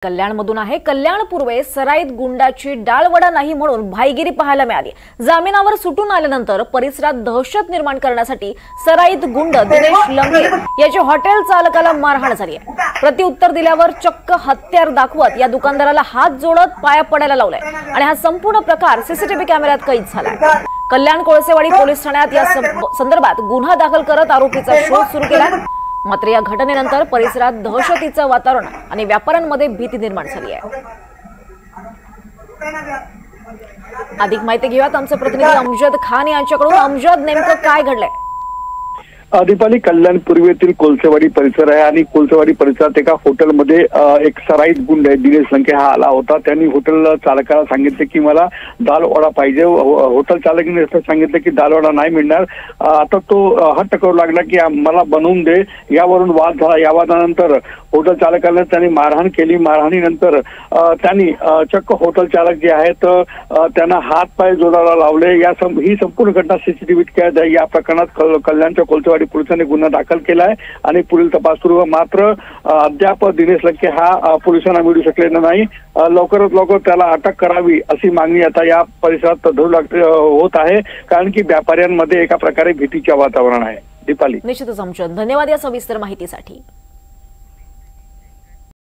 कल्याणमधून आहे। कल्याण पूर्वे सराईत गुंडाची डाळवडा नाही म्हणून भाईगिरी पाहायला मिळाली। जामिनावर सुटून आल्यानंतर परिसरात दहशत निर्माण करण्यासाठी सराईत गुंड दिनेश लंके याच्या हॉटेल चालकाला मारहाण झाली आहे। प्रत्युत्तर दिल्यावर चक्क हत्यार दाखवत या दुकानदाराला हात जोडत पाया पडायला लावलाय आणि हा संपूर्ण प्रकार सीसीटीव्ही कॅमेऱ्यात कैद झालाय। कल्याण कोळसेवाडी पोलीस ठाण्यात या संदर्भात गुन्हा दाखल करत आरोपीचा शोध सुरू केलाय। मात्र या घटनेनंतर परिसरात दहशतीचं वातावरण आणि व्यापाऱ्यांमध्ये भीती निर्माण झाली आहे। अधिक माहिती घेऊयात आमचे प्रतिनिधी अमजद खान यांच्याकडून। अमजद, नेमकं काय घडलंय? दीपाली, कल्याण पूर्वेतील कोळसेवाडी परिसर आहे आणि कोळसेवाडी परिसरात एका हॉटेलमध्ये एक सराईत गुंड आहे दिनेश लंके हा आला होता। त्यांनी हॉटेल चालकाला सांगितले की मला दाल वडा पाहिजे। हॉटेल चालकाने सांगितलं की दाल वडा नाही मिळणार। आता तो हट्ट करू लागला की मला बनवून दे। यावरून वाद झाला। या वादानंतर हॉटेल चालकाने त्यांनी मारहाण केली। मारहाणीनंतर त्यांनी चक्क हॉटेल चालक जे आहेत त्यांना हात पाय जोडायला लावले। ही संपूर्ण घटना सीसीटीव्हीत कैद आहे। या प्रकरणात कल्याणच्या कोळसेवाडी पोलिसांनी गुन्हा दाखल केला आहे आणि पुढील तपास सुरू आहे। मात्र अद्याप दिनेश लंके हा पोलिसांना मिळू शकलेला नाही। लवकरात लवकर त्याला अटक करावी अशी मागणी आता या परिसरात होत आहे, कारण की व्यापाऱ्यांमध्ये एका प्रकारे भीतीचे वातावरण आहे। दीपाली, निश्चितच अमजद, धन्यवाद या सविस्तर माहितीसाठी।